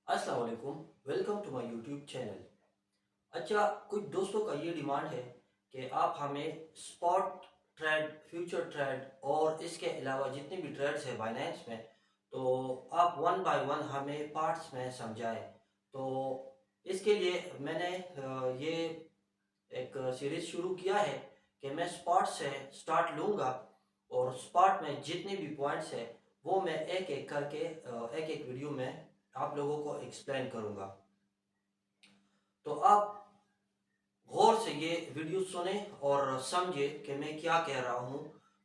अस्सलाम वालेकुम। Welcome to my YouTube channel. अच्छा, कुछ दोस्तों का ये डिमांड है कि आप हमें स्पॉट ट्रेड, फ्यूचर ट्रेड और इसके अलावा जितने भी ट्रेड्स है बाइनेंस में, तो आप वन बाय वन हमें पार्ट्स में समझाएं। तो इसके लिए मैंने ये एक सीरीज शुरू किया है कि मैं स्पॉट से स्टार्ट लूँगा और स्पॉट में जितने भी पॉइंट्स है वो मैं एक एक करके एक एक वीडियो में आप लोगों को एक्सप्लेन करूँगा। तो आप गौर से ये वीडियो सुने और समझे कि मैं क्या कह रहा हूँ।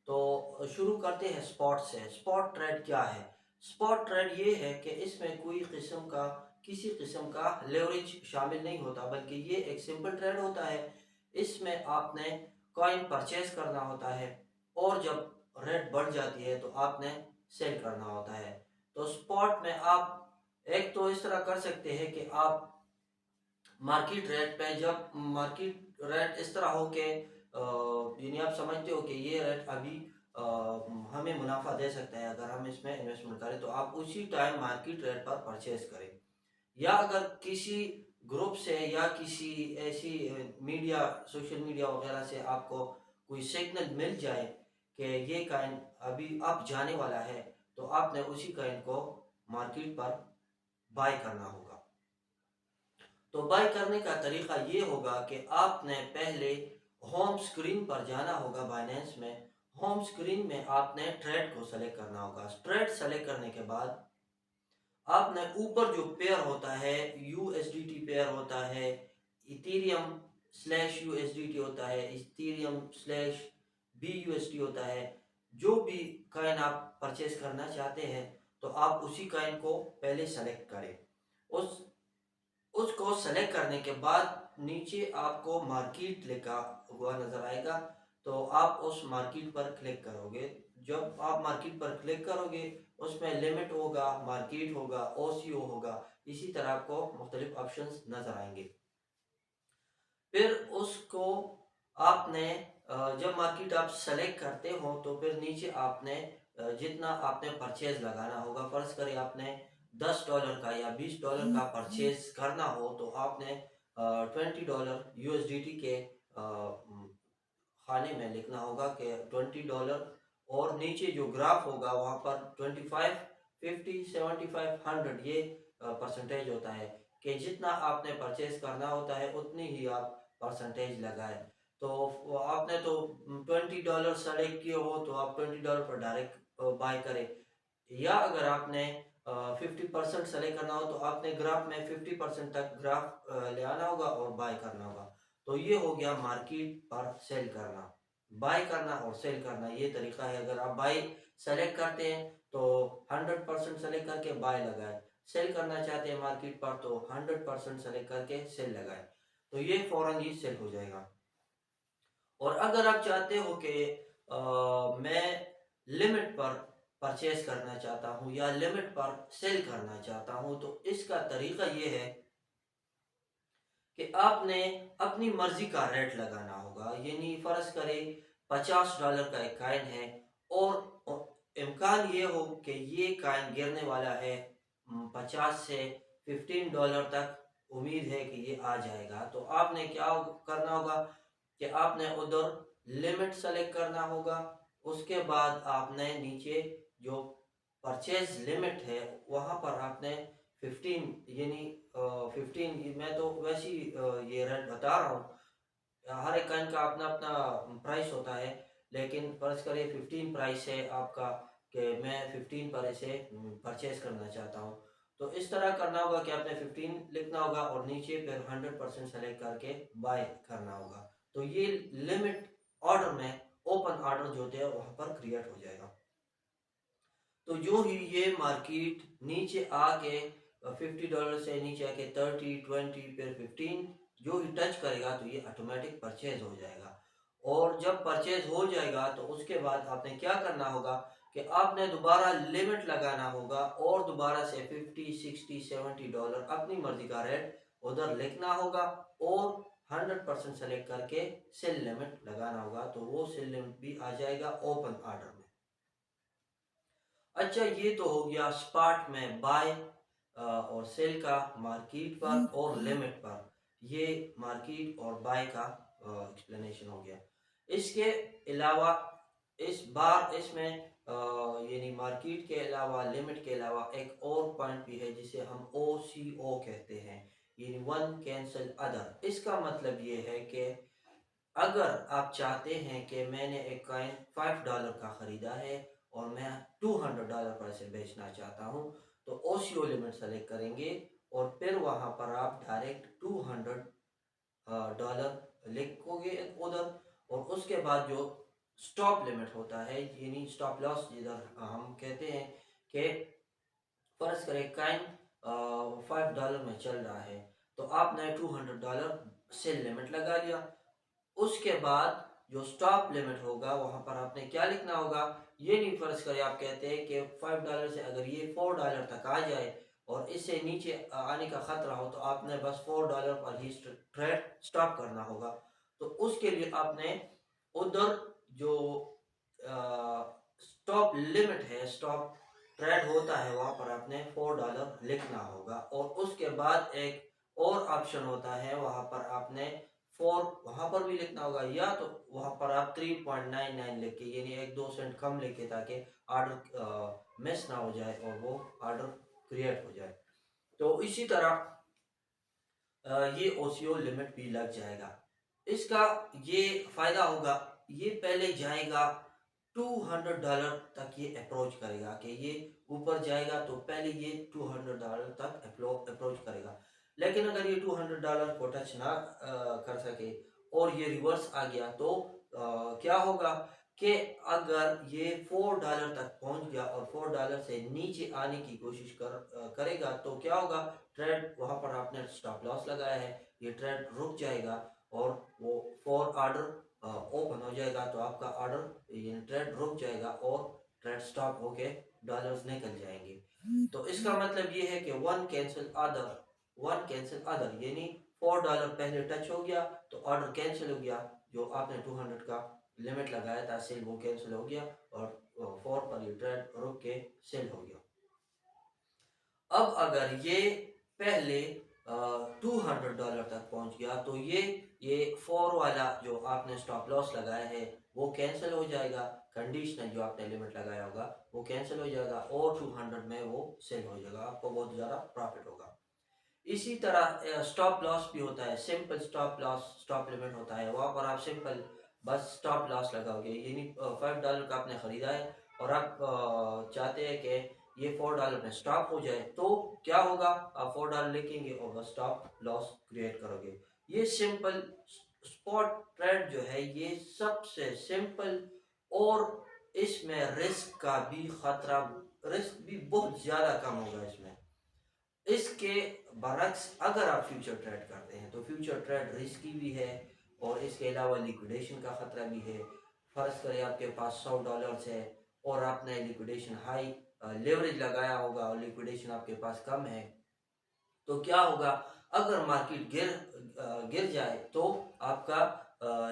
तो शुरू करते हैं स्पॉट से। स्पॉट ट्रेड क्या है? स्पॉट ट्रेड ये है कि इसमें कोई किस्म का किसी किस्म का लेवरेज शामिल नहीं होता, बल्कि ये एक सिंपल ट्रेड होता है। इसमें आपने कॉइन परचेज करना होता है और जब रेट बढ़ जाती है तो आपने सेल करना होता है। तो स्पॉट में आप एक तो इस तरह कर सकते हैं कि आप मार्केट रेट पे, जब मार्केट रेट इस तरह हो कि यानी आप समझते हो कि ये रेट अभी हमें मुनाफा दे सकता है, अगर हम इसमें इन्वेस्टमेंट करें तो आप उसी टाइम मार्केट रेट पर परचेज करें। या अगर किसी ग्रुप से या किसी ऐसी मीडिया, सोशल मीडिया वगैरह से आपको कोई सिग्नल मिल जाए कि ये कॉइन अभी अप जाने वाला है, तो आपने उसी कॉइन को मार्केट पर बाय करना होगा। तो बाय करने का तरीका ये होगा कि आपने पहले होम स्क्रीन पर जाना होगा बाइनेंस में। होम स्क्रीन में आपने ट्रेड को सेलेक्ट करना होगा। ट्रेड सेलेक्ट करने के बाद आपने ऊपर जो पेयर होता है, यूएसडीटी पेयर होता है, इथेरियम स्लैश यूएसडीटी होता है, इथेरियम स्लैश बीयूएसडी होता है, जो भी कॉइन आप परचेज करना चाहते हैं तो आप उसी कॉइन को पहले सेलेक्ट करें। उस उसको सेलेक्ट करने के बाद नीचे आपको मार्केट लिखा हुआ नजर आएगा, तो आप उस मार्केट पर क्लिक करोगे। जब आप मार्केट पर क्लिक करोगे उसमें लिमिट होगा, मार्केट होगा, ओसीओ होगा, इसी तरह आपको मुख्तलिफ ऑप्शंस नजर आएंगे। फिर उसको आपने जब मार्केट आप सेलेक्ट करते हो तो फिर नीचे आपने जितना आपने परचेज लगाना होगा। फर्ज करें आपने $10 का या $20 का परचेज करना हो तो आपने $20 यूएसडीटी के खाने में लिखना होगा कि $20, और नीचे जो ग्राफ होगा वहाँ पर 25, 50, 75, 100 ये परसेंटेज होता है कि जितना आपने परचेज करना होता है उतनी ही आप परसेंटेज लगाए। तो आपने तो $20 सेलेक्ट किए हो तो आप $20 पर डायरेक्ट बाय करें। या अगर आपने 50% सेलेक्ट करना हो तो आपने ग्राफ में 50% तक ग्राफ ले आना होगा और बाय करना होगा। तो ये हो गया मार्केट पर सेल करना। बाय करना और सेल करना ये तरीका है। अगर आप बाय सेलेक्ट करते हैं तो 100% सेलेक्ट करके बाय लगाए, सेल करना चाहते हैं मार्केट पर तो 100% सेलेक्ट करके सेल लगाए, तो ये फौरन ही सेल हो जाएगा। और अगर आप चाहते हो कि मैं लिमिट पर परचेज करना चाहता हूँ या लिमिट पर सेल करना चाहता हूँ, तो इसका तरीका ये है कि आपने अपनी मर्जी का रेट लगाना होगा। यानी फर्ज करें $50 का एक कॉइन है और इम्कान ये हो कि ये कॉइन गिरने वाला है 50 से $15 तक, उम्मीद है कि ये आ जाएगा। तो आपने क्या करना होगा कि आपने उधर लिमिट सेलेक्ट करना होगा। उसके बाद आपने नीचे जो परचेज लिमिट है वहाँ पर आपने 15, यानी 15, मैं तो वैसी ये रेट बता रहा हूँ। हर एक कॉइन का अपना अपना प्राइस होता है, लेकिन फर्ज करिए 15 प्राइस है आपका कि मैं 15 पर इसे परचेज करना चाहता हूँ। तो इस तरह करना होगा कि आपने 15 लिखना होगा और नीचे फिर 100% सेलेक्ट करके बाय करना होगा। तो ये लिमिट ऑर्डर में ओपन ऑर्डर जो होते हैं वहाँ पर क्रिएट हो जाएगा। तो जो ही ये मार्केट नीचे आके $50 से नीचे आके 30, 20, फिर 15 जो ही टच करेगा तो ये ऑटोमेटिक परचेज हो जाएगा। और जब परचेज हो जाएगा तो उसके बाद आपने क्या करना होगा कि आपने दोबारा लिमिट लगाना होगा और दोबारा से 50, 60, $70 अपनी मर्जी का रेट उधर लिखना होगा और 100% सेलेक्ट करके सेल लिमिट लगाना होगा, तो वो सेल लिमिट भी आ जाएगा ओपन ऑर्डर में। अच्छा, ये तो हो गया स्पॉट में बाय और सेल का मार्केट पर और लिमिट पर, ये मार्केट और बाय का एक्सप्लेनेशन हो गया। इसके अलावा इस बार इसमें यानी मार्केट के अलावा लिमिट के अलावा एक और पॉइंट भी है जिसे हम OCO कहते हैं, यानी वन कैंसल अदर। इसका मतलब ये है कि अगर आप चाहते हैं कि मैंने एक कॉइन $5 का ख़रीदा है और मैं $200 पर इसे बेचना चाहता हूँ, तो OCO लिमिट सेलेक्ट करेंगे और फिर वहाँ पर आप डायरेक्ट $200 लिखोगे उधर। और उसके बाद जो स्टॉप लिमिट होता है, यानी स्टॉप लॉस जिधर हम कहते हैं कि फर्ज करें कॉइन $5 में चल रहा है, तो आपने $200 सेल लिमिट लगा लिया। उसके बाद जो स्टॉप लिमिट होगा वहां पर आपने क्या लिखना होगा, ये नहीं फर्ज करें आप कहते हैं कि $5 से अगर ये $4 तक आ जाए और इससे नीचे आने का खतरा हो, तो आपने बस $4 पर ही ट्रेड स्टॉप करना होगा। तो उसके लिए आपने उधर जो स्टॉप लिमिट है, स्टॉप ट्रेड होता है, वहां पर आपने $4 लिखना होगा। और उसके बाद एक और ऑप्शन होता है, वहां पर आपने 4 वहां पर भी लिखना होगा, या तो वहां पर आप 3.99 लिख के यानी 1-2 सेंट कम लिखे ताकि ऑर्डर मिस ना हो जाए और वो ऑर्डर क्रिएट हो जाए। तो इसी तरह ये OCO लिमिट भी लग जाएगा। इसका ये फायदा होगा, ये पहले जाएगा $200 तक, ये अप्रोच करेगा कि ये ऊपर जाएगा तो पहले ये $200 तक अप्रोच करेगा। लेकिन अगर ये $200 को टच ना कर सके और ये रिवर्स आ गया, तो क्या होगा कि अगर ये $4 तक पहुंच गया और $4 से नीचे आने की कोशिश करेगा, तो क्या होगा, ट्रेड वहां पर आपने स्टॉप लॉस लगाया है, ये ट्रेड रुक जाएगा और वो फॉर ऑर्डर ओपन हो जाएगा, तो आपका ऑर्डर यानी ट्रेड रुक जाएगा और ट्रेड स्टॉप होके डॉलर्स निकल जाएंगे। तो इसका मतलब ये है कि वन कैंसिल अदर यानी $4 पहले टच हो गया तो ऑर्डर कैंसिल हो गया, जो आपने 200 का लिमिट लगाया था सेल वो कैंसिल हो गया और 4 पर ये ट्रेड रुक के सेल हो गया। अब अगर ये पहले $200 तक पहुंच गया, तो ये 4 वाला जो आपने स्टॉप लॉस लगाया है वो कैंसिल हो जाएगा, कंडीशनल जो आपने लिमिट लगाया होगा वो कैंसिल हो जाएगा और 200 में वो सेल हो जाएगा, आपको बहुत ज़्यादा प्रॉफिट होगा। इसी तरह स्टॉप लॉस भी होता है, simple stop loss stop limit होता है, वहाँ पर आप सिंपल बस स्टॉप लॉस लगाओगे, यानी $5 का आपने ख़रीदा है और आप चाहते हैं कि ये $4 में स्टॉप हो जाए, तो क्या होगा, आप $4 लिखेंगे और बस स्टॉप लॉस क्रिएट करोगे। ये सिंपल स्पॉट ट्रेड जो है ये सबसे सिंपल, और इसमें रिस्क भी बहुत ज़्यादा कम होगा इसमें। इसके बरक्स अगर आप फ्यूचर ट्रेड करते हैं तो फ्यूचर ट्रेड रिस्की भी है और इसके अलावा लिक्विडेशन का खतरा भी है। फर्ज करें आपके पास $100 है और आपने लिक्विडेशन हाई लेवरेज लगाया होगा और लिक्विडेशन आपके पास कम है, तो क्या होगा, अगर मार्केट गिर जाए तो आपका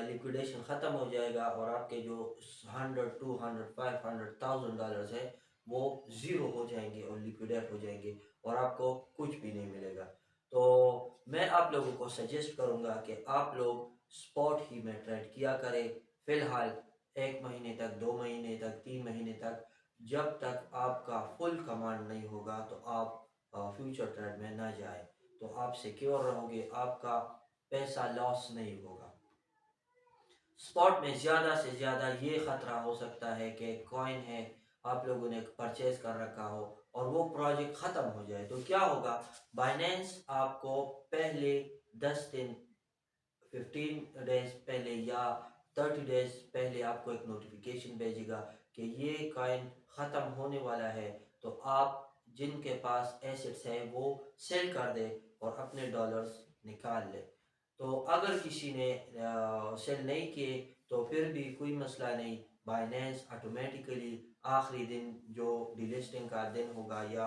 लिक्विडेशन ख़त्म हो जाएगा और आपके जो 100, 200, 500, $1000 है वो ज़ीरो हो जाएंगे और लिक्विडेट हो जाएंगे और आपको कुछ भी नहीं मिलेगा। तो मैं आप लोगों को सजेस्ट करूंगा कि आप लोग स्पॉट ही में ट्रेड किया करें फ़िलहाल, 1 महीने तक, 2 महीने तक, 3 महीने तक, जब तक आपका फुल कमांड नहीं होगा तो आप फ्यूचर ट्रेड में ना जाए, तो आप सिक्योर रहोगे, आपका पैसा लॉस नहीं होगा। स्पॉट में ज़्यादा से ज़्यादा ये ख़तरा हो सकता है कि कॉइन है, आप लोगों ने परचेज कर रखा हो और वो प्रोजेक्ट ख़त्म हो जाए, तो क्या होगा, बाइनेंस आपको पहले 10 दिन, 15 डेज पहले या 30 डेज पहले आपको एक नोटिफिकेशन भेजेगा कि ये कॉइन ख़त्म होने वाला है, तो आप जिनके पास एसेट्स है वो सेल कर दे और अपने डॉलर्स निकाल ले। तो अगर किसी ने सेल नहीं किए तो फिर भी कोई मसला नहीं, बाइनेंस ऑटोमेटिकली आखिरी दिन जो डिलिस्टिंग का दिन होगा या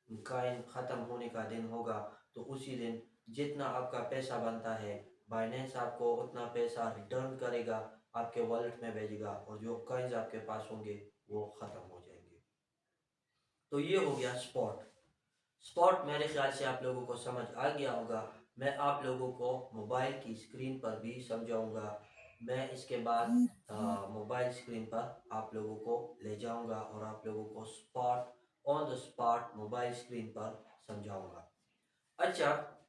कॉइन ख़त्म होने का दिन होगा, तो उसी दिन जितना आपका पैसा बनता है बाइनेंस आपको उतना पैसा रिटर्न करेगा, आपके वॉलेट में भेजेगा और जो कॉइन्स आपके पास होंगे वो ख़त्म हो जाएंगे। तो ये हो गया स्पॉट। स्पॉट मेरे ख्याल से आप लोगों को समझ आ गया होगा। मैं आप लोगों को मोबाइल की स्क्रीन पर भी समझाऊंगा। मैं इसके बाद मोबाइल स्क्रीन पर आप लोगों को ले जाऊंगा और आप लोगों को spot on the spot mobile screen पर समझाऊंगा। अच्छा,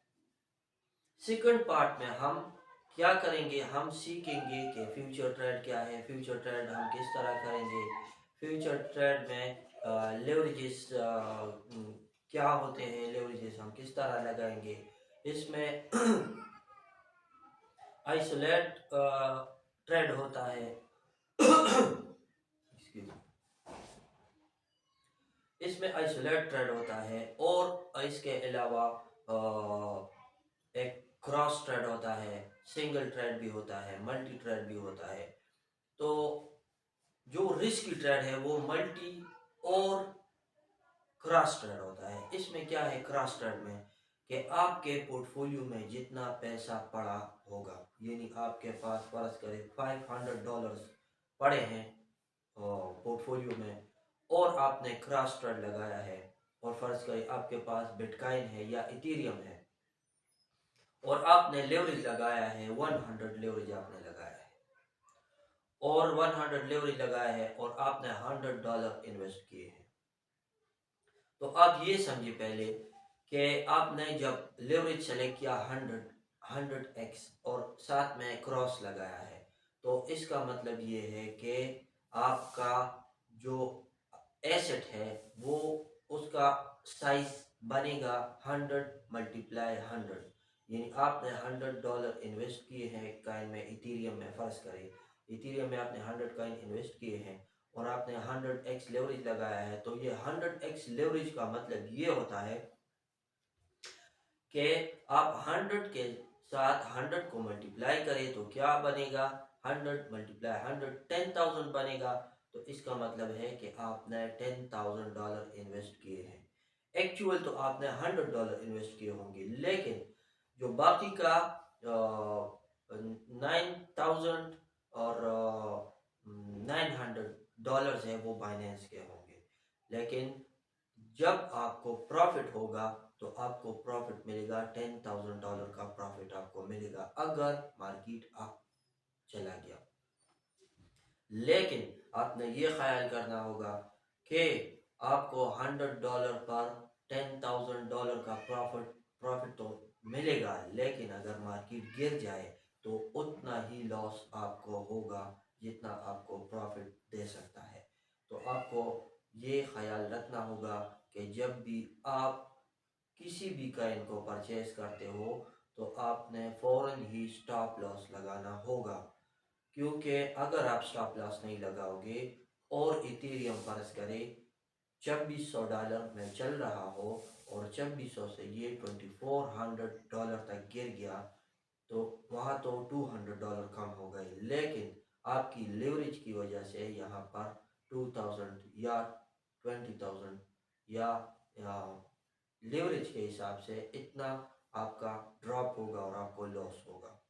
सेकंड पार्ट में हम क्या करेंगे, हम सीखेंगे कि फ्यूचर ट्रेड क्या है, फ्यूचर ट्रेड हम किस तरह करेंगे, फ्यूचर ट्रेड में लेवरेजेस क्या होते हैं, लेवरेजेस हम किस तरह लगाएंगे, इसमें आइसोलेट ट्रेड होता है Excuse me. इसमें आइसोलेट ट्रेड होता है और इसके अलावा एक क्रॉस ट्रेड होता है, सिंगल ट्रेड भी होता है, मल्टी ट्रेड भी होता है। तो जो रिस्क ट्रेड है वो मल्टी और क्रॉस ट्रेड होता है। इसमें क्या है क्रॉस ट्रेड में कि आपके पोर्टफोलियो में जितना पैसा पड़ा होगा, यानी आपके पास फर्ज करें $500 पड़े हैं पोर्टफोलियो में और आपने क्रॉस ट्रेड लगाया है, और फर्ज करें आपके पास बिटकॉइन है या इथेरियम है और आपने लेवरेज लगाया है 100 लेवरेज आपने लगाया है और 100 लेवरेज लगाया है और आपने $100 इन्वेस्ट किए हैं। तो आप ये समझिए पहले कि आपने जब लेवरेज सेलेक्ट किया 100x और साथ में क्रॉस लगाया है, तो इसका मतलब ये है कि आपका जो एसेट है वो उसका साइज बनेगा 100 मल्टीप्लाई 100, यानी आपने $100 इन्वेस्ट किए हैं कॉइन में, इथेरियम में फर्ज करें इथेरियम में आपने 100 कॉइन इन्वेस्ट किए हैं और आपने 100x लेवरेज लगाया है। तो ये 100x लेवरेज का मतलब ये होता है कि आप 100 के साथ 100 को मल्टीप्लाई करें तो क्या बनेगा, 100 मल्टीप्लाई 100 10,000 बनेगा। तो इसका मतलब है कि आपने $10,000 इन्वेस्ट किए हैं। एक्चुअल तो आपने $100 इन्वेस्ट किए होंगे, लेकिन जो बाकी का 9,000 और $900 है वो बाइनेंस के होंगे। लेकिन जब आपको प्रॉफिट होगा तो आपको प्रॉफिट मिलेगा $10,000 का प्रॉफिट आपको मिलेगा अगर मार्केट अप चला गया। लेकिन आपने ये ख्याल करना होगा कि आपको $100 पर $10,000 का प्रॉफिट तो मिलेगा, लेकिन अगर मार्केट गिर जाए तो उतना ही लॉस आपको होगा जितना आपको प्रॉफिट दे सकता है। तो आपको ये ख्याल रखना होगा कि जब भी आप किसी भी कॉइन को परचेज करते हो तो आपने फौरन ही स्टॉप लॉस लगाना होगा, क्योंकि अगर आप स्टॉप लॉस नहीं लगाओगे और इथेरियम फर्ज करें $2600 में चल रहा हो और 2600 से ये $2400 तक गिर गया तो वहाँ तो $200 कम हो गए, लेकिन आपकी लेवरेज की वजह से यहाँ पर 2000 या 20,000 या लेवरेज के हिसाब से इतना आपका ड्रॉप होगा और आपको लॉस होगा।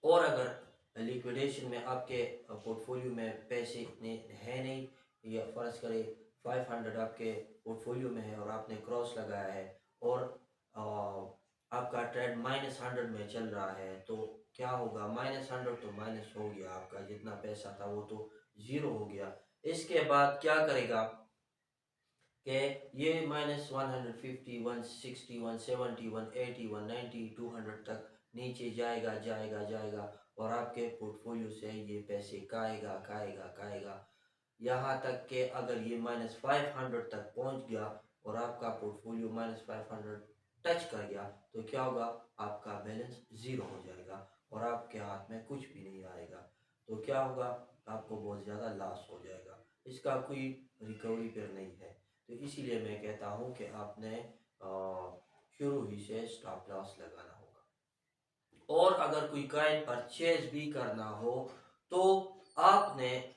और अगर लिक्विडेशन में आपके पोर्टफोलियो में पैसे इतने हैं नहीं, या फर्ज करें 500 आपके पोर्टफोलियो में है और आपने क्रॉस लगाया है और आपका ट्रेड -100 में चल रहा है, तो क्या होगा, -100 तो माइनस हो गया, आपका जितना पैसा था वो तो ज़ीरो हो गया। इसके बाद क्या करेगा कि ये -150 160 170 180 190 200 तक नीचे जाएगा जाएगा जाएगा और आपके पोर्टफोलियो से ये पैसे खाएगा खाएगा खाएगा, यहाँ तक कि अगर ये -500 तक पहुँच गया और आपका पोर्टफोलियो -500 टच कर गया तो क्या होगा, आपका बैलेंस ज़ीरो हो जाएगा और आपके हाथ में कुछ भी नहीं आएगा। तो क्या होगा, आपको बहुत ज़्यादा लॉस हो जाएगा, इसका कोई रिकवरी फिर नहीं है। तो इसीलिए मैं कहता हूँ कि आपने शुरू ही से स्टॉप लॉस लगाना होगा। और अगर कोई कॉइन परचेज भी करना हो तो आपने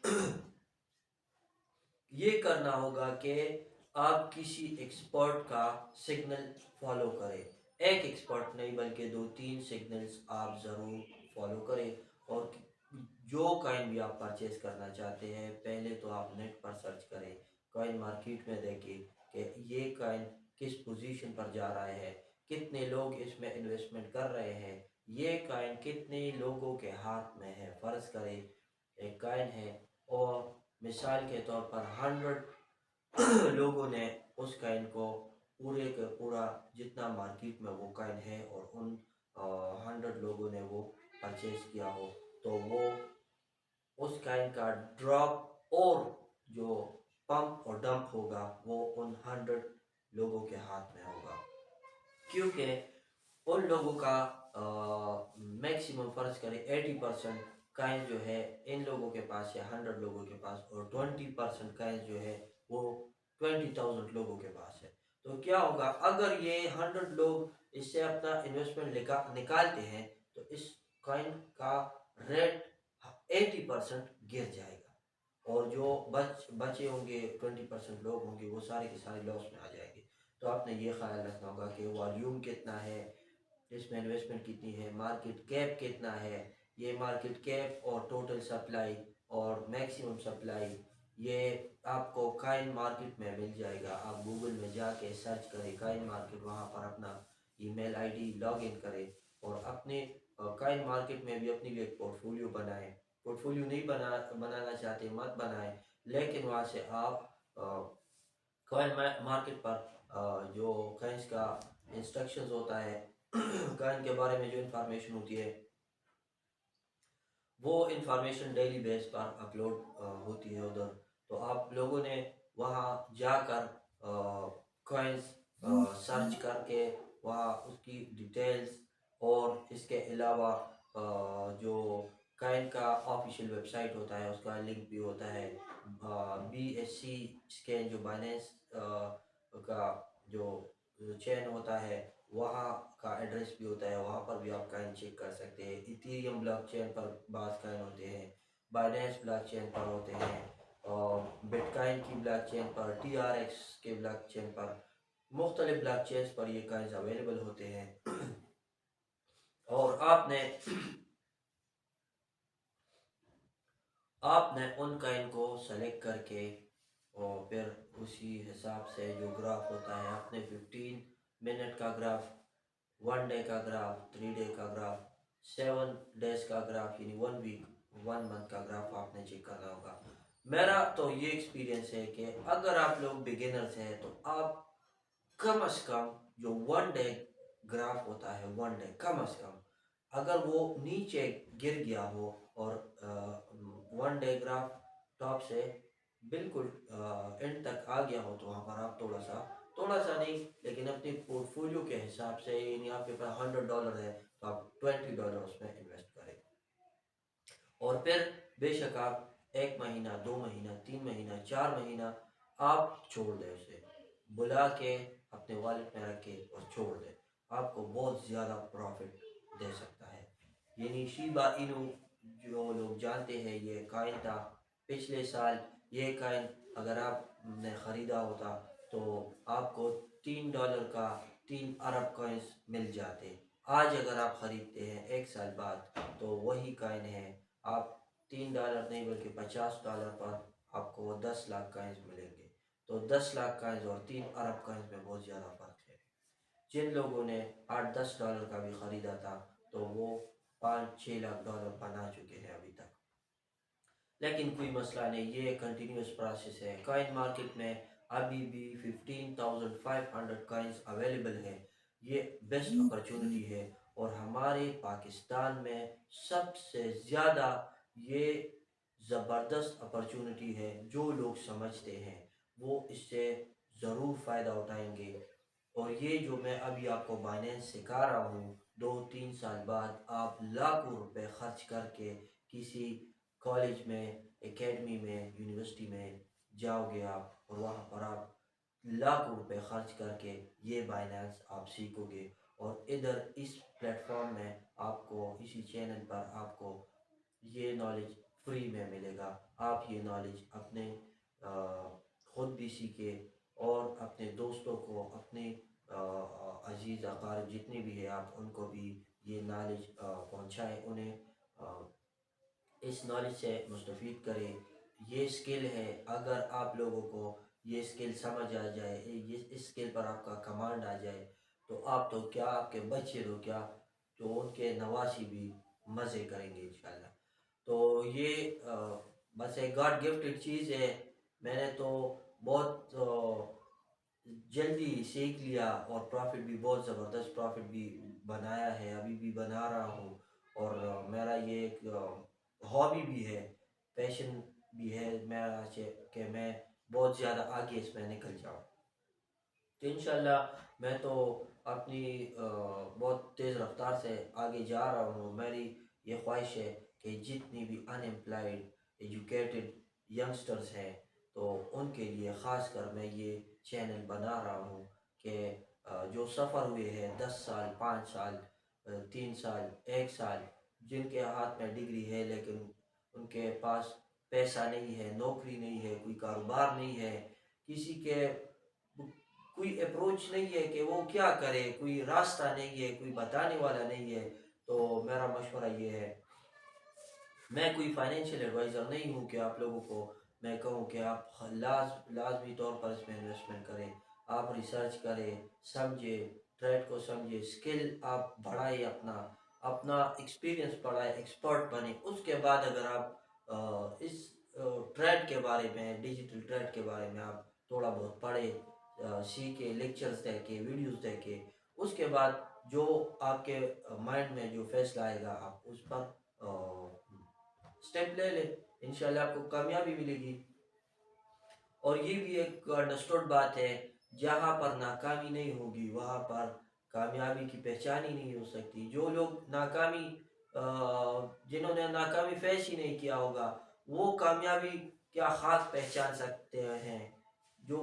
ये करना होगा कि आप किसी एक्सपर्ट का सिग्नल फॉलो करें। एक एक्सपर्ट नहीं बल्कि 2-3 सिग्नल्स आप ज़रूर फॉलो करें। और जो कॉइन भी आप परचेज करना चाहते हैं पहले तो आप नेट पर सर्च करें, कॉइन मार्केट में देखें कि ये कॉइन किस पोजीशन पर जा रहा है, कितने लोग इसमें इन्वेस्टमेंट कर रहे हैं, ये कॉइन कितने लोगों के हाथ में है। फ़र्ज़ करें एक कॉइन है और मिसाल के तौर पर 100 लोगों ने उस कॉइन को पूरे का पूरा जितना मार्केट में वो कॉइन है और उन 100 लोगों ने वो परचेज किया हो, तो वो उस कॉइन का ड्रॉप और जो पंप और डंप होगा वो उन 100 लोगों के हाथ में होगा, क्योंकि उन लोगों का मैक्सिमम फ़र्ज करें 80% काइंस जो है इन लोगों के पास है, 100 लोगों के पास, और 20% काइंस जो है वो 20,000 लोगों के पास है। तो क्या होगा अगर ये 100 लोग इससे अपना इन्वेस्टमेंट निकालते हैं तो इस कॉइन का रेट 80% गिर जाएगा और जो बचे होंगे 20% लोग होंगे वो सारे के सारे लॉस में आ जाएंगे। तो आपने ये ख्याल रखना होगा कि वॉल्यूम कितना है, इसमें इन्वेस्टमेंट कितनी है, मार्केट कैप कितना है। ये मार्केट कैप और टोटल सप्लाई और मैक्सिमम सप्लाई ये आपको काइन मार्केट में मिल जाएगा। आप गूगल में जाके सर्च करें काइन मार्केट, वहाँ पर अपना ईमेल आईडी लॉग इन करें और अपने काइन मार्केट में भी अपनी भी एक पोर्टफोलियो बनाएं। पोर्टफोलियो नहीं बनाना चाहते मत बनाएं, लेकिन वहाँ से आप कॉइन मार्केट पर जो कॉइन्स का इंस्ट्रक्शंस होता है कॉइन के बारे में जो इंफॉर्मेशन होती है वो इंफॉर्मेशन डेली बेस पर अपलोड होती है उधर। तो आप लोगों ने वहाँ जाकर कॉइन्स सर्च करके वहाँ उसकी डिटेल्स और इसके अलावा जो कॉइन का ऑफिशियल वेबसाइट होता है उसका लिंक भी होता है। BSC स्कैन जो बाइनेंस का जो चेन होता है वहाँ का एड्रेस भी होता है, वहाँ पर भी आप कॉइन चेक कर सकते हैं। इथेरियम ब्लॉकचेन पर बाज़ कॉइन होते हैं, बाइनेंस ब्लॉकचेन पर होते हैं और बिटकॉइन की ब्लॉकचेन पर, TRX के ब्लॉकचेन पर, मुख्तलिफ ब्लॉकचेन पर ये कॉइन्स अवेलेबल होते हैं। और आपने उन कॉइन को सेलेक्ट करके और फिर उसी हिसाब से जो ग्राफ होता है आपने 15 मिनट का ग्राफ, 1 डे का ग्राफ, 3 डे का ग्राफ, 7 डेज का ग्राफ यानी 1 वीक, 1 मंथ का ग्राफ आपने चेक करना होगा। मेरा तो ये एक्सपीरियंस है कि अगर आप लोग बिगिनर्स हैं तो आप कम अज कम जो 1 डे ग्राफ होता है, 1 डे कम अज कम अगर वो नीचे गिर गया हो और 1 डे ग्राफ टॉप से बिल्कुल एंड तक आ गया हो तो वहाँ पर आप थोड़ा सा नहीं लेकिन अपनी पोर्टफोलियो के हिसाब से, यानी आपके पास $100 है तो आप $20 उसमें इन्वेस्ट करें और फिर बेशक आप 1 महीना, 2 महीना, 3 महीना, 4 महीना आप छोड़ दें, उसे बुला के अपने वॉलेट में रख के और छोड़ दें, आपको बहुत ज़्यादा प्रॉफिट दे सकता है। यानी शिबा इनू जो लोग जानते हैं ये कॉइन था, पिछले साल ये कॉइन अगर आपने ख़रीदा होता तो आपको $3 का 3 अरब कॉइन्स मिल जाते। आज अगर आप ख़रीदते हैं 1 साल बाद तो वही कॉइन है, आप $3 नहीं बल्कि $50 पर आपको 10 लाख कॉइन्स मिलेंगे। तो 10 लाख कॉइन्स और 3 अरब कॉइन्स में बहुत ज़्यादा फ़र्क है। जिन लोगों ने $8-10 का भी ख़रीदा था तो वो $5-6 लाख बना चुके हैं अभी तक। लेकिन कोई मसला नहीं, ये कंटिन्यूस प्रोसेस है। कॉइन मार्केट में अभी भी 15,500 कॉइन्स अवेलेबल है। ये बेस्ट अपॉर्चुनिटी है और हमारे पाकिस्तान में सबसे ज़्यादा ये ज़बरदस्त अपॉर्चुनिटी है। जो लोग समझते हैं वो इससे ज़रूर फ़ायदा उठाएंगे और ये जो मैं अभी आपको बाइनेंस सिखा रहा हूँ 2-3 साल बाद आप लाखों रुपए खर्च करके किसी कॉलेज में, एकेडमी में, यूनिवर्सिटी में जाओगे आप और वहाँ पर आप लाखों रुपए खर्च करके ये बाइनेंस आप सीखोगे और इधर इस प्लेटफॉर्म में आपको, इसी चैनल पर आपको ये नॉलेज फ्री में मिलेगा। आप ये नॉलेज अपने ख़ुद भी सीखे और अपने दोस्तों को, अपने अजीज़ अकारीब जितने भी हैं आप उनको भी ये नॉलेज पहुँचाएँ, उन्हें इस नॉलेज से मुस्तफ़ीद करें। ये स्किल है, अगर आप लोगों को ये स्किल समझ आ जाए, ये इस स्किल पर आपका कमांड आ जाए, तो आप तो क्या, आपके बच्चे तो क्या, तो उनके नवासी भी मज़े करेंगे इंशाल्लाह। तो ये बस एक गॉड गिफ्टेड चीज़ है। मैंने तो बहुत जल्दी सीख लिया और प्रॉफिट भी, बहुत ज़बरदस्त प्रॉफिट भी बनाया है, अभी भी बना रहा हूँ। और मेरा ये एक हॉबी भी है, पैशन भी है मेरा कि मैं बहुत ज़्यादा आगे इसमें निकल जाऊँ। तो इंशाल्लाह मैं तो अपनी बहुत तेज़ रफ्तार से आगे जा रहा हूँ। मेरी ये ख्वाहिश है कि जितनी भी अनएम्प्लॉयड एजुकेटेड यंगस्टर्स हैं, तो उनके लिए ख़ास कर मैं ये चैनल बना रहा हूँ कि जो सफ़र हुए हैं 10 साल, 5 साल, 3 साल, 1 साल, जिनके हाथ में डिग्री है लेकिन उनके पास पैसा नहीं है, नौकरी नहीं है, कोई कारोबार नहीं है, किसी के कोई अप्रोच नहीं है कि वो क्या करे, कोई रास्ता नहीं है, कोई बताने वाला नहीं है। तो मेरा मशवरा ये है, मैं कोई फाइनेंशियल एडवाइज़र नहीं हूँ कि आप लोगों को मैं कहूँ कि आप लाजमी तौर पर इसमें इन्वेस्टमेंट करें। आप रिसर्च करें, समझे, ट्रेड को समझे, स्किल आप बढ़ाए, अपना अपना एक्सपीरियंस बढ़ाए, एक्सपर्ट बने। उसके बाद अगर आप इस ट्रेड के बारे में, डिजिटल ट्रेड के बारे में आप थोड़ा बहुत पढ़े, सीखे, लेक्चर्स देखे, वीडियोस देखे, उसके बाद जो आपके माइंड में जो फैसला आएगा आप उस पर स्टेप ले ले, इंशाल्लाह आपको कामयाबी मिलेगी। और ये भी एक अंडरस्टूड बात है, जहाँ पर नाकामी नहीं होगी वहाँ पर कामयाबी की पहचान ही नहीं हो सकती। जो लोग नाकामी जिन्होंने नाकामी फेस ही नहीं किया होगा, वो कामयाबी क्या खास पहचान सकते हैं। जो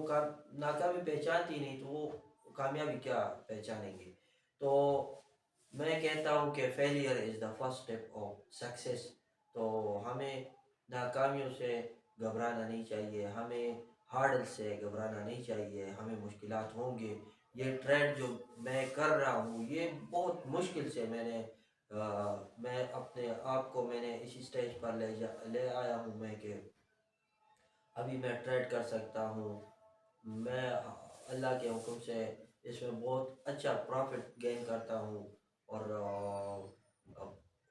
नाकामी पहचानती नहीं, तो वो कामयाबी क्या पहचानेंगे। तो मैं कहता हूँ कि failure is the first step of success. तो हमें नाकामियों से घबराना नहीं चाहिए, हमें हार्डल से घबराना नहीं चाहिए, हमें मुश्किलात होंगे। ये ट्रेड जो मैं कर रहा हूँ, ये बहुत मुश्किल से मैं अपने आप को मैंने इसी स्टेज पर ले आया हूँ मैं कि अभी मैं ट्रेड कर सकता हूँ। मैं अल्लाह के हुक्म से इसमें बहुत अच्छा प्रॉफिट गेन करता हूँ। और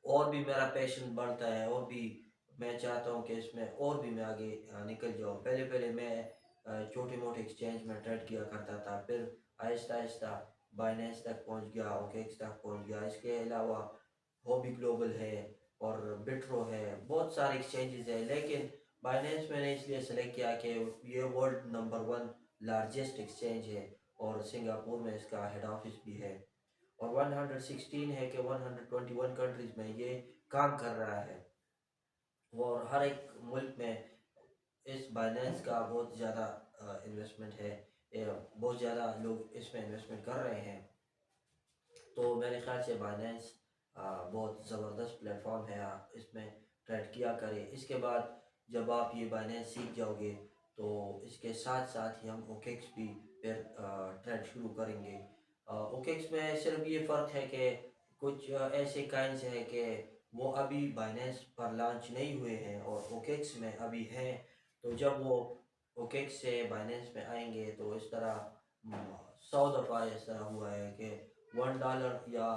और भी मेरा पैशन बढ़ता है, और भी मैं चाहता हूँ कि इसमें और भी मैं आगे निकल जाऊँ। पहले पहले मैं छोटे मोटे एक्सचेंज में ट्रेड किया करता था, फिर आहिस्ता आहिस्ता बाइनेंस तक पहुँच गया, ओकेक्स तक पहुँच गया। इसके अलावा हॉबी ग्लोबल है और बिट्रो है, बहुत सारे एक्सचेंजेस है, लेकिन बाइनेंस मैंने इसलिए सेलेक्ट किया कि ये वर्ल्ड नंबर 1 लार्जेस्ट एक्सचेंज है और सिंगापुर में इसका हेड ऑफिस भी है। और 116 है कि 121 कंट्रीज में ये काम कर रहा है। और हर एक मुल्क में इस बाइनेंस का बहुत ज़्यादा इन्वेस्टमेंट है, बहुत ज़्यादा लोग इसमें इन्वेस्टमेंट कर रहे हैं। तो मेरे ख्याल से बाइनेंस बहुत ज़बरदस्त प्लेटफॉर्म है, आप इसमें ट्रेड किया करें। इसके बाद जब आप ये बाइनेंस सीख जाओगे, तो इसके साथ साथ ही हम ओकेक्स भी फिर ट्रेड शुरू करेंगे। ओकेक्स में सिर्फ ये फ़र्क है कि कुछ ऐसे काइंस हैं कि वो अभी बाइनेंस पर लॉन्च नहीं हुए हैं और ओकेक्स में अभी हैं। तो जब वो ओकेक्स से बाइनेंस में आएंगे, तो इस तरह 100 दफ़ा ऐसा हुआ है कि $1 या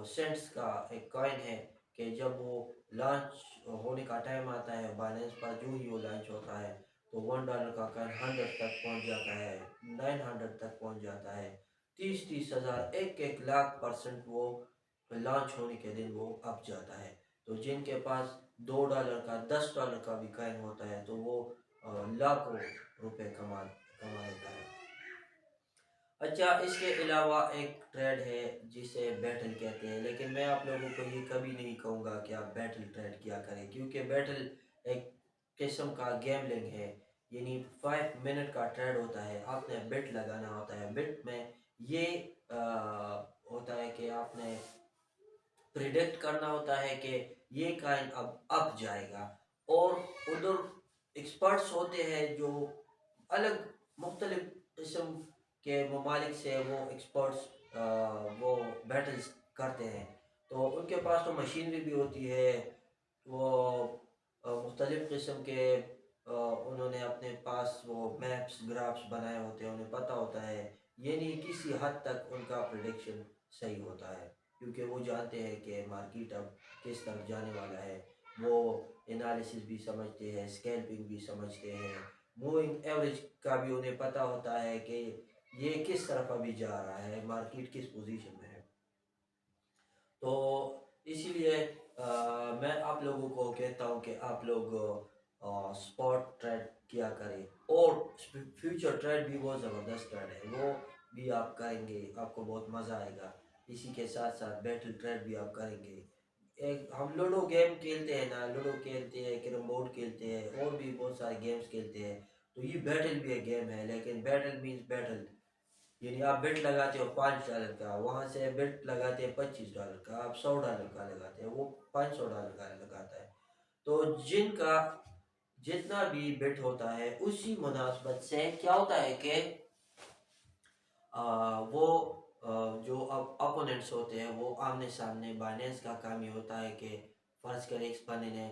सेंट्स का एक कॉइन है कि जब वो लॉन्च होने का टाइम आता है बाइनेंस पर, जो ही वो लॉन्च होता है, तो $1 का कॉइन 100 तक पहुंच जाता है, 900 तक पहुंच जाता है। 30-30 हज़ार, 1-1 लाख% वो लॉन्च होने के दिन वो अप जाता है। तो जिनके पास $2 का, $10 का भी कॉइन होता है, तो वो लाखों रुपए कमा लेता है। अच्छा, इसके अलावा एक ट्रेड है जिसे बैटल कहते हैं, लेकिन मैं आप लोगों को ये कभी नहीं कहूँगा कि आप बैटल ट्रेड किया करें, क्योंकि बैटल एक किस्म का गैम्बलिंग है। यानी 5 मिनट का ट्रेड होता है, आपने बिट लगाना होता है। बिट में ये होता है कि आपने प्रिडिक्ट करना होता है कि ये काइन अब अप जाएगा। और उधर एक्सपर्ट्स होते हैं जो अलग मुख्तलिफ किस्म के ममालिक से वो एक्सपर्ट्स वो बैटल्स करते हैं। तो उनके पास तो मशीनरी भी होती है, वो मुख्तलिफ किस्म के उन्होंने अपने पास वो मैप्स ग्राफ्स बनाए होते हैं, उन्हें पता होता है, ये नहीं किसी हद तक उनका प्रेडिक्शन सही होता है, क्योंकि वो जानते हैं कि मार्केट अब किस तरफ जाने वाला है। वो एनालिसिस भी समझते हैं, स्कैल्पिंग भी समझते हैं, मूविंग एवरेज का भी उन्हें पता होता है कि ये किस तरफ अभी जा रहा है, मार्केट किस पोजीशन में है। तो इसीलिए मैं आप लोगों को कहता हूँ कि आप लोग स्पॉट ट्रेड किया करें, और फ्यूचर ट्रेड भी बहुत ज़बरदस्त ट्रेड है, वो भी आप करेंगे, आपको बहुत मज़ा आएगा। इसी के साथ साथ बैटल ट्रेड भी आप करेंगे। एक हम लूडो गेम खेलते हैं ना, लूडो खेलते हैं, कैरम बोर्ड खेलते हैं, और भी बहुत सारे गेम्स खेलते हैं। तो ये बैटल भी एक गेम है, लेकिन बैटल मीन्स बैटल, यानी आप बेट लगाते हो $5 का, वहां से बेट लगाते हैं $25 का, आप $100 का लगाते हैं, वो $500 का लगाता है। तो जिनका जितना भी बेट होता है, उसी मुनासबत से क्या होता है कि वो जो अपोनेंट्स होते हैं, वो आमने सामने, बाइनेंस का काम ये होता है कि फर्ज करें इस बंदे ने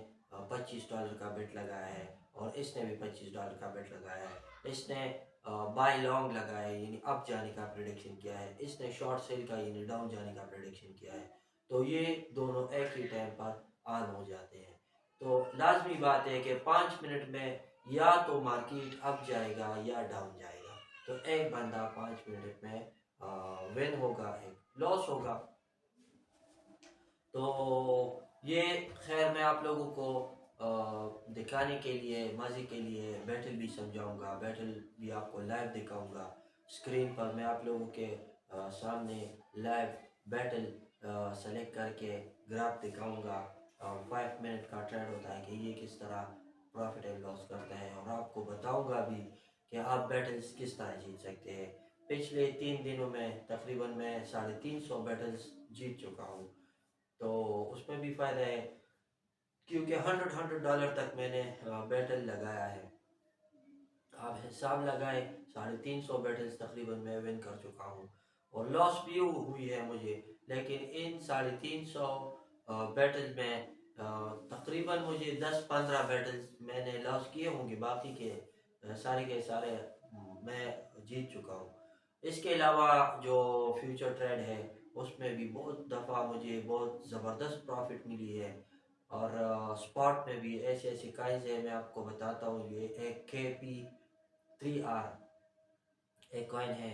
$25 का बेट लगाया है, और इसने भी $25 का बेट लगाया है। इसने बाय लॉन्ग लगाया है, यानी अप जाने का प्रेडिक्शन किया है, इसने शॉर्ट सेल का यानी डाउन जाने का प्रेडिक्शन किया है। तो ये दोनों एक ही टाइम पर ऑन हो जाते हैं। तो लाजमी बात है कि 5 मिनट में या तो मार्केट अप जाएगा या डाउन जाएगा। तो एक बंदा 5 मिनट में विन होगा, एक लॉस होगा। तो ये खैर मैं आप लोगों को दिखाने के लिए, मज़े के लिए बैटल भी समझाऊंगा, बैटल भी आपको लाइव दिखाऊंगा। स्क्रीन पर मैं आप लोगों के सामने लाइव बैटल सेलेक्ट करके ग्राफ दिखाऊंगा। 5 मिनट का ट्रेड होता है कि ये किस तरह प्रॉफिट एंड लॉस करता है, और आपको बताऊंगा भी कि आप बैटल्स किस तरह जीत सकते हैं। पिछले 3 दिनों में तकरीबन मैं 350 बैटल्स जीत चुका हूँ। तो उसमें भी फ़ायदा है, क्योंकि $100 तक मैंने बैटल लगाया है। आप हिसाब लगाए, 350 बैटल्स तकरीबन मैं विन कर चुका हूँ, और लॉस भी हुई है मुझे, लेकिन इन 350 बैटल में तकरीबन मुझे 10-15 बैटल्स मैंने लॉस किए होंगे, बाकी के सारे मैं जीत चुका हूँ। इसके अलावा जो फ्यूचर ट्रेड है, उसमें भी बहुत दफ़ा मुझे बहुत ज़बरदस्त प्रॉफिट मिली है। और स्पॉट में भी ऐसे ऐसे काइंस है, मैं आपको बताता हूँ। ये एक KP3R एक कॉइन है।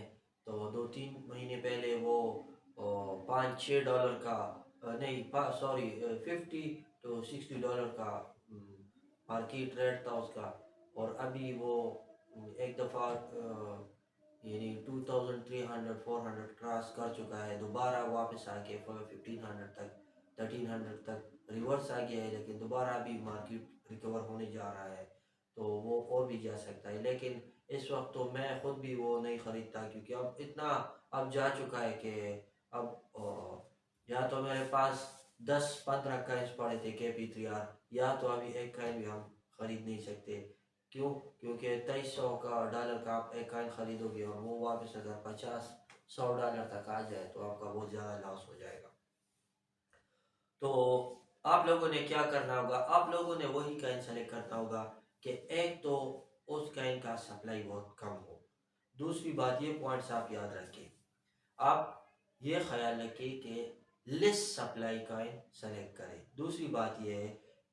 तो 2-3 महीने पहले वो $5-6 का, नहीं सॉरी, $50 to $60 का मार्केट रेट था उसका। और अभी वो एक दफ़ा यानी 2300-400 क्रॉस कर चुका है, दोबारा वापस आके 1500 तक, 1300 तक रिवर्स आ गया है, लेकिन दोबारा अभी मार्केट रिकवर होने जा रहा है। तो वो और भी जा सकता है, लेकिन इस वक्त तो मैं खुद भी वो नहीं ख़रीदता, क्योंकि अब इतना अब जा चुका है कि अब या तो मेरे पास 10-15 काइंस पड़े थे KP3R, या तो अभी एक काइन भी हम ख़रीद नहीं सकते। क्यों? क्योंकि $2300 का आप एक काइन ख़रीदोगे, और वो वापस अगर $50-100 तक आ जाए, तो आपका बहुत ज़्यादा लॉस हो जाएगा। तो आप लोगों ने क्या करना होगा, आप लोगों ने वही काइन सेलेक्ट करना होगा कि एक तो उस काइन का सप्लाई बहुत कम हो। दूसरी बात, ये पॉइंट्स आप याद रखें, आप ये ख्याल रखें कि लिस्ट सप्लाई काइन सेलेक्ट करें। दूसरी बात ये है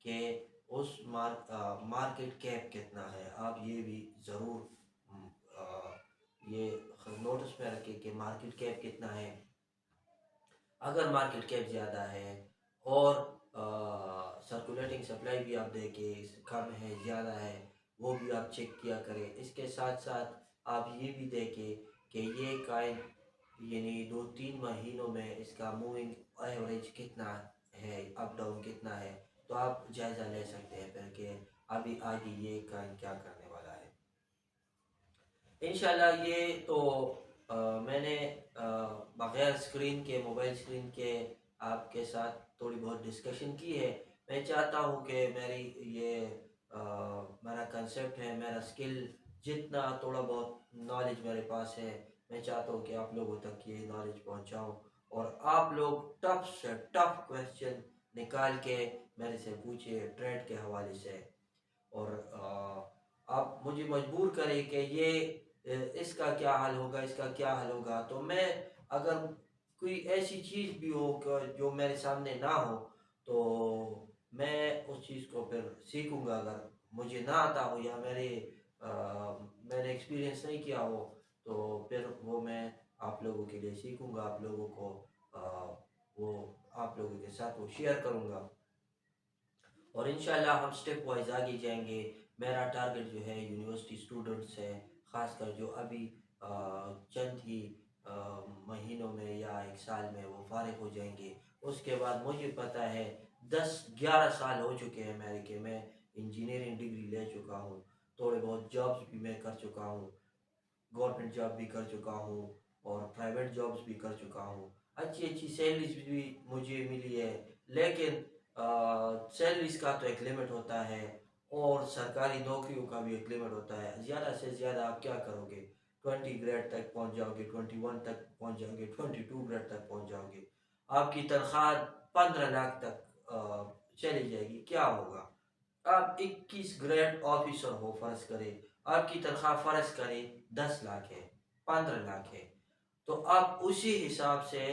कि उस मार्केट कैप कितना है, आप ये भी ज़रूर ये नोटिस में रखें कि मार्केट कैप कितना है। अगर मार्केट कैप ज़्यादा है और सर्कुलेटिंग सप्लाई भी आप देखें कम है ज़्यादा है, वो भी आप चेक किया करें। इसके साथ साथ आप ये भी देखें कि ये काइन यानी 2-3 महीनों में इसका मूविंग एवरेज कितना है, अप डाउन कितना है। तो आप जायज़ा ले सकते हैं फिर कि अभी आगे ये काइन क्या करने वाला है। इंशाल्लाह ये तो मैंने बगैर स्क्रीन के, मोबाइल स्क्रीन के आपके साथ थोड़ी बहुत डिस्कशन की है। मैं चाहता हूँ कि मेरी ये मेरा कंसेप्ट है, मेरा स्किल, जितना थोड़ा बहुत नॉलेज मेरे पास है, मैं चाहता हूँ कि आप लोगों तक ये नॉलेज पहुँचाऊँ, और आप लोग टफ से टफ क्वेश्चन निकाल के मेरे से पूछिए ट्रेड के हवाले से। और आप मुझे मजबूर करें कि ये इसका क्या हल होगा, इसका क्या हल होगा, तो मैं अगर कोई ऐसी चीज़ भी हो जो मेरे सामने ना हो, तो मैं उस चीज़ को फिर सीखूंगा। अगर मुझे ना आता हो या अ, मैंने एक्सपीरियंस नहीं किया हो, तो फिर वो मैं आप लोगों के लिए सीखूंगा, आप लोगों को वो आप लोगों के साथ वो शेयर करूंगा, और इंशाल्लाह हम स्टेप वाइज आगे जाएंगे। मेरा टारगेट जो है यूनिवर्सिटी स्टूडेंट्स है, ख़ासकर जो अभी चंद ही महीनों में या एक साल में वो फारिग हो जाएंगे। उसके बाद मुझे पता है 10-11 साल हो चुके हैं मेरे के मैं इंजीनियरिंग डिग्री ले चुका हूँ, थोड़े बहुत जॉब्स भी मैं कर चुका हूँ, गवर्नमेंट जॉब भी कर चुका हूँ और प्राइवेट जॉब्स भी कर चुका हूँ। अच्छी अच्छी सैलरीज भी मुझे मिली है, लेकिन सैलरीज का तो एक लिमिट होता है और सरकारी नौकरियों का भी एक लिमिट होता है। ज़्यादा से ज़्यादा आप क्या करोगे, 20 ग्रेड तक पहुंच जाओगे, 21 तक पहुंच जाओगे, 22 ग्रेड तक पहुंच जाओगे, आपकी तनख्वाह 15 लाख तक चली जाएगी। क्या होगा, आप 21 ग्रेड ऑफिसर हो, फर्ज करें आपकी तनख्वाह फर्ज करें 10 लाख है, 15 लाख है, तो आप उसी हिसाब से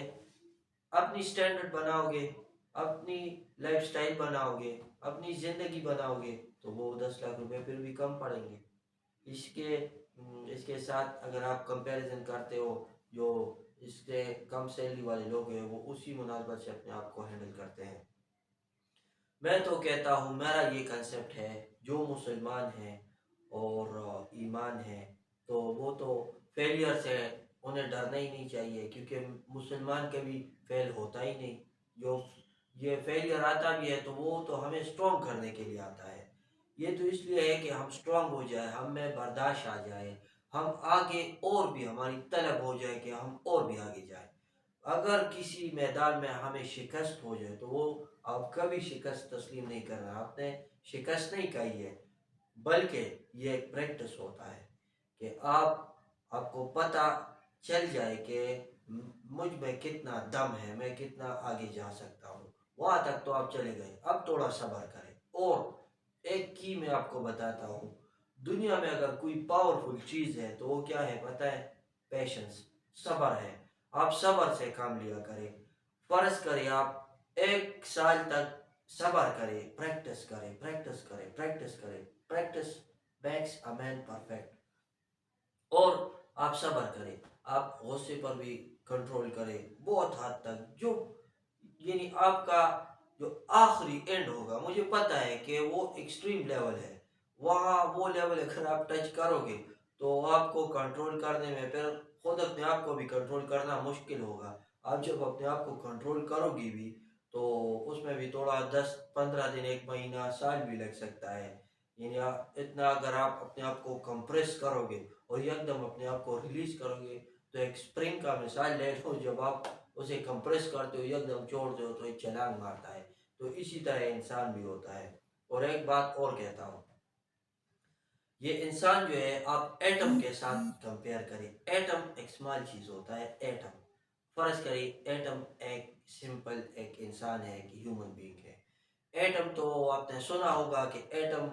अपनी स्टैंडर्ड बनाओगे, अपनी लाइफस्टाइल बनाओगे, अपनी ज़िंदगी बनाओगे, तो वो 10 लाख रुपए फिर भी कम पड़ेंगे। इसके इसके साथ अगर आप कंपैरिजन करते हो, जो इससे कम सैलरी वाले लोग हैं वो उसी मुनासबत से अपने आप को हैंडल करते हैं। मैं तो कहता हूँ, मेरा ये कंसेप्ट है, जो मुसलमान हैं और ईमान है, तो वो तो फेलियर से उन्हें डरना ही नहीं चाहिए, क्योंकि मुसलमान कभी फेल होता ही नहीं। जो ये फेलियर आता भी है तो वो तो हमें स्ट्रॉन्ग करने के लिए आता है। ये तो इसलिए है कि हम स्ट्रॉन्ग हो जाए, हम में बर्दाश्त आ जाए, हम आगे और भी हमारी तलब हो जाए कि हम और भी आगे जाए। अगर किसी मैदान में हमें शिकस्त हो जाए तो वो आप कभी शिकस्त तस्लीम नहीं करना, आपने शिकस्त नहीं खाई है, बल्कि ये एक प्रैक्टिस होता है कि आपको पता चल जाए कि मुझ में कितना दम है, मैं कितना आगे जा सकता हूँ। वहां तक तो आप चले गए, अब थोड़ा सब्र करें। और एक की मैं आपको बताता हूँ, दुनिया में अगर कोई पावरफुल चीज़ है तो वो क्या है पता है, पेशेंस, सब्र है। आप सब्र से काम लिया करें। फर्ज करें आप एक साल तक सब्र करें, प्रैक्टिस करें, प्रैक्टिस करें, प्रैक्टिस करें, practice makes a man perfect. और आप सब्र करें, आप गुस्से पर भी कंट्रोल करें बहुत हद तक, जो यानी आपका जो आखिरी एंड होगा, मुझे पता है कि वो एक्सट्रीम लेवल है, वहाँ वो लेवल अगर आप टच करोगे तो आपको कंट्रोल करने में फिर खुद अपने आप को भी कंट्रोल करना मुश्किल होगा। आप जब अपने आप को कंट्रोल करोगे भी तो उसमें भी थोड़ा 10-15 दिन, एक महीना, साल भी लग सकता है। यानी इतना अगर आप अपने आप को कंप्रेस करोगे और एकदम अपने आप को रिलीज करोगे, तो एक स्प्रिंग का मिसाल ले लो, जब आप उसे कंप्रेस करते हो एकदम छोड़ दो तो एक छलांग मारता है। तो इसी तरह इंसान भी होता है। और एक बात और कहता हूँ, ये इंसान जो है आप एटम के साथ कंपेयर करें। एटम एक स्मॉल चीज होता है, एटम, फर्ज करें एटम एक सिंपल एक इंसान है, एक ह्यूमन बीइंग है। एटम तो आपने सुना होगा कि atom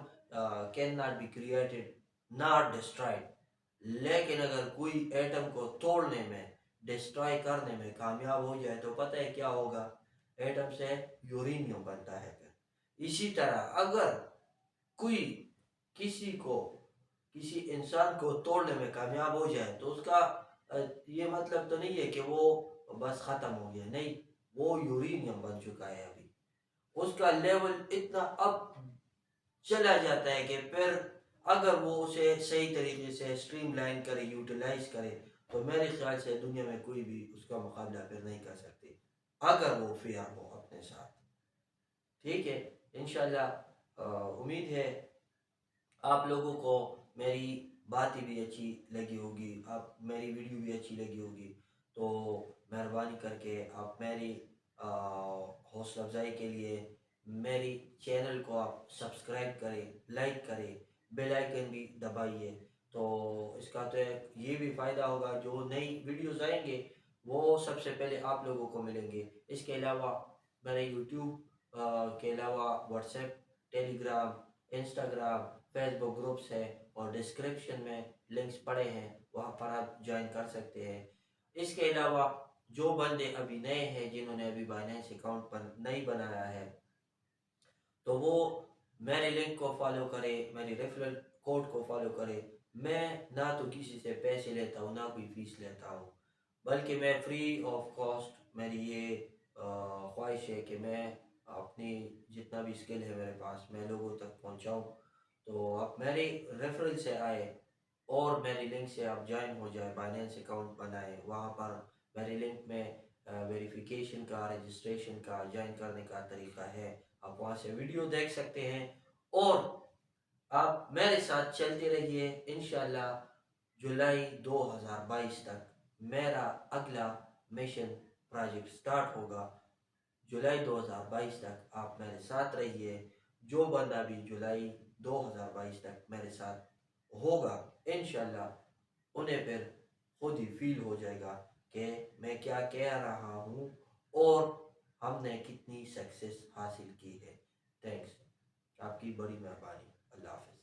can not be created not destroyed, लेकिन अगर कोई एटम को तोड़ने में, डिस्ट्रॉय करने में कामयाब हो जाए तो पता है क्या होगा, एटम से यूरेनियम बनता है। फिर इसी तरह अगर कोई किसी को, किसी इंसान को तोड़ने में कामयाब हो जाए तो उसका ये मतलब तो नहीं है कि वो बस खत्म हो गया, नहीं, वो यूरेनियम बन चुका है अभी। उसका लेवल इतना अप चला जाता है कि फिर अगर वो उसे सही तरीके से स्ट्रीमलाइन करे, यूटिलाइज करे, तो मेरे ख्याल से दुनिया में कोई भी उसका मुकाबला फिर नहीं कर सकती, अगर वो फेयर हो अपने साथ। ठीक है, इंशाल्लाह उम्मीद है आप लोगों को मेरी बातें भी अच्छी लगी होगी, आप मेरी वीडियो भी अच्छी लगी होगी। तो मेहरबानी करके आप मेरी हौसला अफजाई के लिए मेरी चैनल को आप सब्सक्राइब करें, लाइक करें, बेल आइकन भी दबाइए। तो इसका तो एक ये भी फ़ायदा होगा, जो नई वीडियोस आएंगे वो सबसे पहले आप लोगों को मिलेंगे। इसके अलावा मेरे यूट्यूब के अलावा WhatsApp, Telegram, Instagram, Facebook groups है, और डिस्क्रिप्शन में लिंक्स पड़े हैं, वहाँ पर आप ज्वाइन कर सकते हैं। इसके अलावा जो बंदे अभी नए हैं, जिन्होंने अभी बाइनेंस अकाउंट पर नहीं बनाया है, तो वो मेरे लिंक को फॉलो करे, मेरी रेफरल कोड को फॉलो करे। मैं ना तो किसी से पैसे लेता हूँ, ना कोई फीस लेता हूँ, बल्कि मैं फ्री ऑफ कॉस्ट, मेरी ये ख्वाहिश है कि मैं अपनी जितना भी स्किल है मेरे पास, मैं लोगों तक पहुँचाऊँ। तो आप मेरे रेफरल से आए और मेरे लिंक से आप ज्वाइन हो जाए, बाइनेंस अकाउंट बनाए। वहाँ पर मेरे लिंक में वेरिफिकेशन का, रजिस्ट्रेशन का, ज्वाइन करने का तरीका है। आप वहाँ से वीडियो देख सकते हैं और आप मेरे साथ चलते रहिए। इंशाल्लाह जुलाई 2022 तक मेरा अगला मिशन प्रोजेक्ट स्टार्ट होगा। जुलाई 2022 तक आप मेरे साथ रहिए। जो बंदा भी जुलाई 2022 तक मेरे साथ होगा, इंशाल्लाह उन्हें फिर खुद ही फील हो जाएगा कि मैं क्या कह रहा हूँ और हमने कितनी सक्सेस हासिल की है। थैंक्स, आपकी बड़ी मेहरबानी। अल्लाह हाफ़िज़।